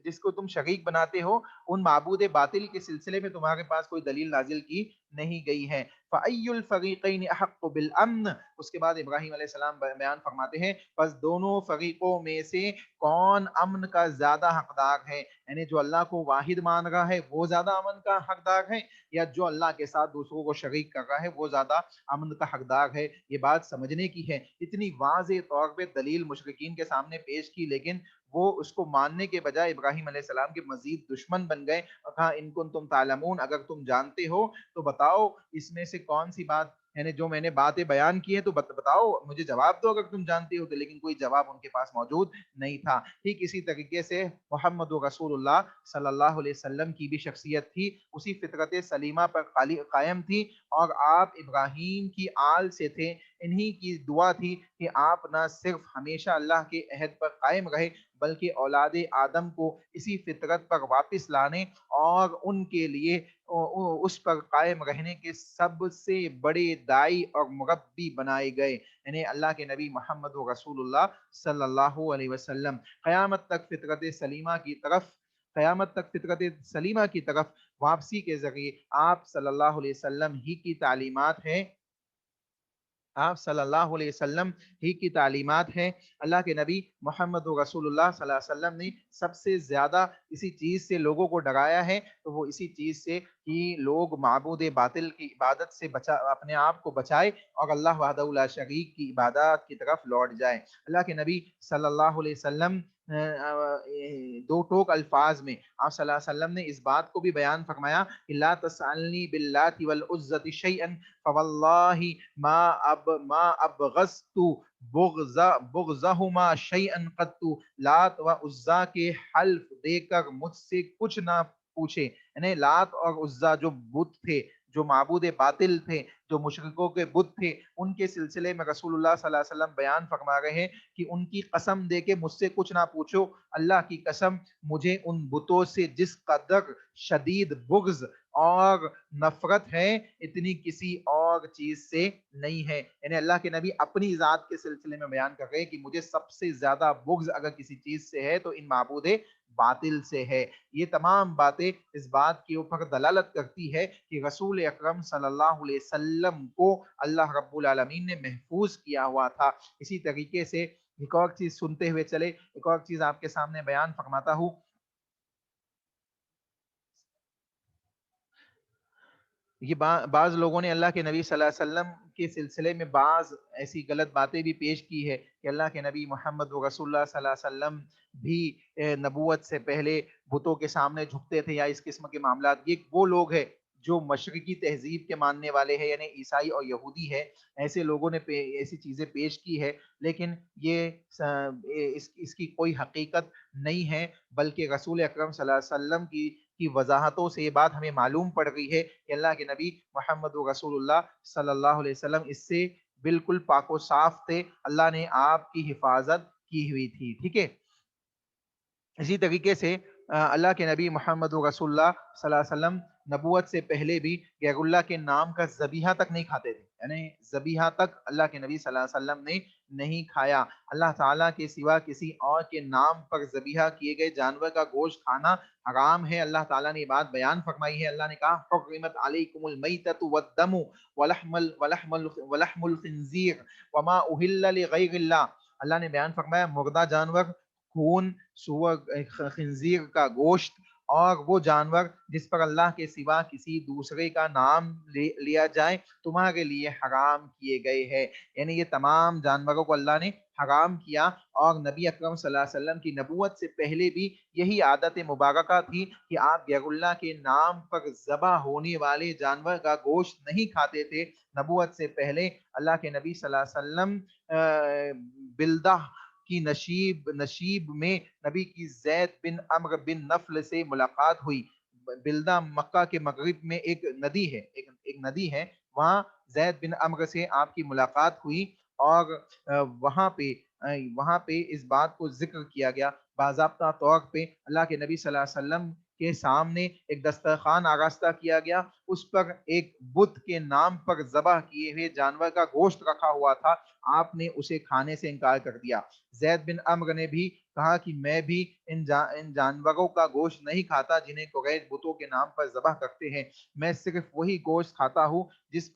جس کو تم شریک بناتے ہو ان معبود باطل کے سلسلے میں تمہارے پاس کوئی دلیل نازل کی نہیں گئی ہے۔ فَأَيُّ الْفَرِيقَيْنِ أَحَقُّ بِالْأَمْنِ، اس کے بعد ابراہیم علیہ السلام بیان فرماتے ہیں پس دونوں فریقوں میں سے کون امن کا زیادہ حقدار ہے، یعنی جو اللہ کو واحد مان رہا ہے وہ زیادہ امن کا حقدار ہے، یا جو اللہ کے ساتھ دوسروں کو شریک کر رہا ہے وہ زیادہ امن کا حقدار ہے۔ یہ بات سمجھنے کی ہے، اتنی واضح طور پہ دلیل مشرکین کے سامنے پیش کی، لیکن وہ اس کو ماننے کے بجائے ابراہیم علیہ السلام کے مزید دشمن بن گئے اور کہا ان کنتم تعلمون، اگر تم جانتے ہو تو بتاؤ اس میں سے کون سی بات، یعنی جو میں نے باتیں بیان کی ہیں تو بتاؤ مجھے جواب دو اگر تم جانتے ہو تو، لیکن کوئی جواب ان کے پاس موجود نہیں تھا۔ ٹھیک اسی طریقے سے محمد رسول اللہ صلی اللہ علیہ وسلم کی بھی شخصیت تھی، اسی فطرت سلیمہ پر قائم تھی، اور آپ ابراہیم کی آل سے تھے، انہی کی دعا تھی کہ آپ نہ صرف ہمیشہ اللہ کے عہد پر قائم رہے بلکہ اولاد آدم کو اسی فطرت پر واپس لانے اور ان کے لیے اس پر قائم رہنے کے سب سے بڑے دائی اور مربی بنائے گئے، یعنی اللہ کے نبی محمد رسول اللہ صلی اللہ علیہ وسلم۔ قیامت تک فطرت سلیمہ کی طرف واپسی کے ذریعے آپ صلی اللہ علیہ وسلم ہی کی تعلیمات ہیں، آپ صلی اللہ علیہ وسلم ہی کی تعلیمات ہیں۔ اللہ کے نبی محمد رسول اللہ صلی اللہ علیہ وسلم نے سب سے زیادہ اسی چیز سے لوگوں کو ڈرایا ہے، تو وہ اسی چیز سے کہ لوگ معبود باطل کی عبادت سے اپنے آپ کو بچائے اور اللہ وحدہ لا شریک کی عبادات کی طرف لوٹ جائے۔ اللہ کے نبی صلی اللہ علیہ وسلم دو ٹوک الفاظ میں آپ صلی اللہ علیہ وسلم نے اس بات کو بھی بیان فرمایا کہ لا تسألنی باللات والعزى شیئا فواللہ ما ابغضت بغضهما شیئا قط، لات و عزا کے حلف دے کر مجھ سے کچھ نہ پوچھے، یعنی لات اور عزا جو بت تھے، جو معبود باطل تھے، جو مشرکوں کے بت تھے، ان کے سلسلے میں رسول اللہ صلی اللہ علیہ وسلم بیان فرما رہے ہیں کہ ان کی قسم دے کے مجھ سے کچھ نہ پوچھو، اللہ کی قسم مجھے ان بتوں سے جس قدر شدید بغض اور نفرت ہے اتنی کسی اور چیز سے نہیں ہے، یعنی اللہ کے نبی اپنی ذات کے سلسلے میں بیان کر رہے ہیں کہ مجھے سب سے زیادہ بغض اگر کسی چیز سے ہے تو ان معبود باطل سے ہے۔ یہ تمام باتیں اس بات کے اوپر دلالت کرتی ہے کہ رسول اکرم صلی اللہ علیہ وسلم کو اللہ رب العالمین نے محفوظ کیا ہوا تھا۔ اسی طریقے سے ایک اور چیز سنتے ہوئے چلے، ایک اور چیز آپ کے سامنے بیان فرماتا ہوں۔ یہ بعض لوگوں نے اللہ کے نبی صلی اللہ علیہ وسلم کے سلسلے میں بعض ایسی غلط باتیں بھی پیش کی ہے کہ اللہ کے نبی محمد رسول اللہ صلی اللہ علیہ وسلم بھی نبوت سے پہلے بتوں کے سامنے جھکتے تھے یا اس قسم کے معاملات۔ یہ وہ لوگ ہیں جو مشرقی تہذیب کے ماننے والے ہیں، یعنی عیسائی اور یہودی ہے، ایسے لوگوں نے ایسی چیزیں پیش کی ہے، لیکن یہ اس کی کوئی حقیقت نہیں ہے، بلکہ رسول اکرم صلی اللہ علیہ وسلم کی وضاحتوں سے یہ بات ہمیں معلوم پڑ رہی ہے کہ اللہ کے نبی محمد رسول اللہ صلی اللہ علیہ وسلم اس سے بالکل پاک و صاف تھے، اللہ نے آپ کی حفاظت کی ہوئی تھی. ٹھیک ہے. اسی طریقے سے اللہ کے نبی محمد رسول اللہ صلی اللہ علیہ وسلم نبوت سے پہلے بھی غیر اللہ کے نام کا ذبیحہ تک نہیں کھاتے تھے، یعنی ذبیحہ تک اللہ کے نبی صلی اللہ علیہ وسلم نے نہیں کھایا. اللہ تعالیٰ کے سوا کسی اور کے نام پر ذبیحہ کیے گئے جانور کا گوشت کھانا حرام ہے. اللہ تعالیٰ نے یہ بات بیان فرمائی ہے. اللہ نے کہا حرمت علیکم المیتۃ والدم ولحم الخنزیر وما اہل لغیر اللہ. اللہ نے بیان فرمایا مردہ جانور، خون، سور، خنزیر کا گوشت اور وہ جانور جس پر اللہ کے سوا کسی دوسرے کا نام لیا جائے تمہارے لیے حرام کیے گئے ہیں. یعنی یہ تمام جانوروں کو اللہ نے حرام کیا. اور نبی اکرم صلی اللہ علیہ وسلم کی نبوت سے پہلے بھی یہی عادت مبارکہ تھی کہ آپ غیر اللہ کے نام پر ذبح ہونے والے جانور کا گوشت نہیں کھاتے تھے. نبوت سے پہلے اللہ کے نبی صلی اللہ علیہ وسلم بلدہ کی نشیب میں نبی کی زید بن عمرو بن نفل سے ملاقات ہوئی. بلدہ مکہ کے مغرب میں ایک ندی ہے وہاں زید بن عمرو سے آپ کی ملاقات ہوئی اور وہاں پہ اس بات کو ذکر کیا گیا. باضابطہ طور پہ اللہ کے نبی صلی اللہ علیہ وسلم کے سامنے ایک دسترخوان آراستہ کیا گیا، اس پر ایک بت کے نام پر ذبح کیے ہوئے جانور کا گوشت رکھا ہوا تھا. آپ نے اسے کھانے سے انکار کر دیا. زید بن عمرو نے بھی کہا کہ میں بھی ان جانوروں کا گوشت نہیں کھاتا جنہیں قریش بتوں کے نام پر ذبح کرتے ہیں. میں صرف وہی گوشت کھاتا ہوں جس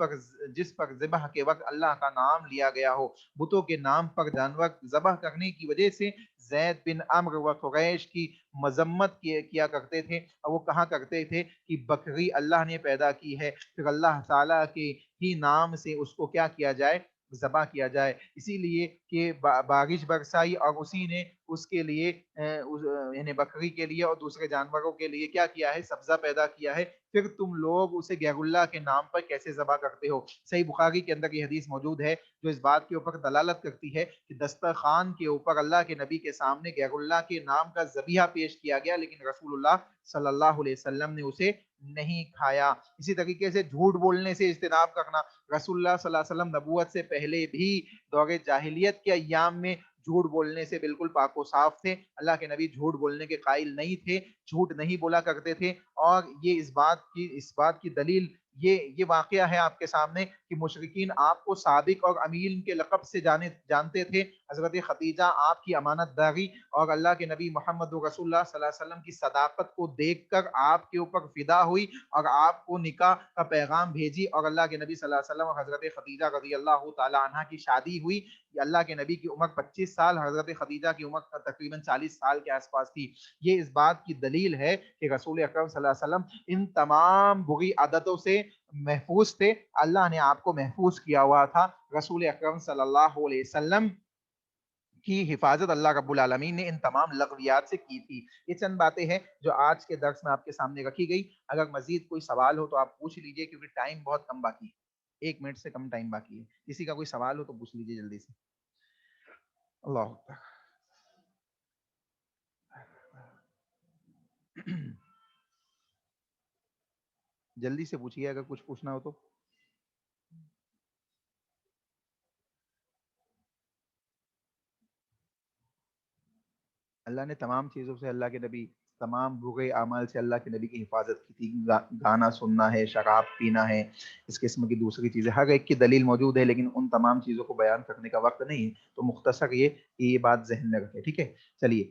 پر ذبح کے وقت اللہ کا نام لیا گیا ہو. بتوں کے نام پر جانور ذبح کرنے کی وجہ سے زید بن عمرو و قریش کی مذمت کیا کرتے تھے اور وہ کہا کرتے تھے کہ بکری اللہ نے پیدا کی ہے، پھر اللہ تعالیٰ کے ہی نام سے اس کو کیا کیا جائے، ذبح کیا جائے. اسی لیے کہ بارش برسائی اور اسی نے اس کے لیے یعنی بکری کے لیے اور دوسرے جانوروں کے لیے کیا کیا ہے، سبزہ پیدا کیا ہے، پھر تم لوگ اسے غیر اللہ کے نام پر کیسے ذبح کرتے ہو. صحیح بخاری کے اندر یہ حدیث موجود ہے جو اس بات کے اوپر دلالت کرتی ہے کہ دسترخوان کے اوپر اللہ کے نبی کے سامنے غیر اللہ کے نام کا ذبیحہ پیش کیا گیا لیکن رسول اللہ صلی اللہ علیہ وسلم نے اسے نہیں کھایا. اسی طریقے سے جھوٹ بولنے سے اجتناب کرنا. رسول اللہ صلی اللہ علیہ وسلم نبوت سے پہلے بھی دور جاہلیت کے ایام میں جھوٹ بولنے سے بالکل پاک و صاف تھے. اللہ کے نبی جھوٹ بولنے کے قائل نہیں تھے، جھوٹ نہیں بولا کرتے تھے. اور یہ اس بات کی دلیل یہ واقعہ ہے آپ کے سامنے کہ مشرکین آپ کو صادق اور امین کے لقب سے جانتے تھے. حضرت خدیجہ آپ کی امانت داری اور اللہ کے نبی محمد رسول اللہ صلی اللہ علیہ وسلم کی صداقت کو دیکھ کر آپ کے اوپر فدا ہوئی اور آپ کو نکاح کا پیغام بھیجی اور اللہ کے نبی صلی اللہ علیہ وسلم اور حضرت خدیجہ رضی اللہ تعالی عنہ کی شادی ہوئی. اللہ کے نبی کی عمر 25 سال، حضرت خدیجہ کی عمر تقریباً 40 سال کے آس پاس تھی. یہ اس بات کی دلیل ہے کہ رسول اکرم صلی اللہ علیہ وسلم ان تمام بری عادتوں سے محفوظ تھے. اللہ نے آپ کو محفوظ کیا ہوا تھا. رسول اکرم صلی اللہ علیہ وسلم کی حفاظت اللہ رب العالمین نے ان تمام لغویات سے کی تھی. یہ چند باتیں ہیں جو آج کے درس میں آپ کے سامنے رکھی گئی. اگر مزید کوئی سوال ہو تو آپ پوچھ لیجئے کیونکہ ٹائم بہت کم باقی ہے، 1 منٹ سے کم ٹائم باقی ہے. کسی کا کوئی سوال ہو تو پوچھ لیجئے جلدی سے. اللہ اکبر. جلدی سے پوچھیے اگر کچھ پوچھنا ہو تو. اللہ نے تمام چیزوں سے اللہ کے نبی، تمام برے اعمال سے اللہ کے نبی کی حفاظت کی تھی. گانا سننا ہے، شراب پینا ہے، اس قسم کی دوسری چیزیں، ہر ایک کی دلیل موجود ہے لیکن ان تمام چیزوں کو بیان کرنے کا وقت نہیں ہے تو مختصر یہ بات ذہن میں رکھیں. ٹھیک ہے. چلیے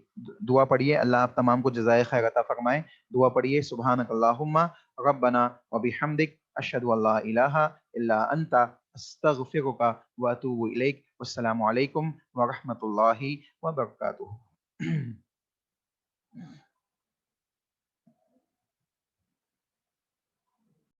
دعا پڑھیے. اللہ آپ تمام کو جزائے خیر عطا فرمائے. دعا پڑھیے. سبحانک اللہم ربنا وبحمدک اشہد ان لا الہ الا انت استغفرک واتوب الیک. والسلام علیکم ورحمۃ اللہ وبرکاتہ.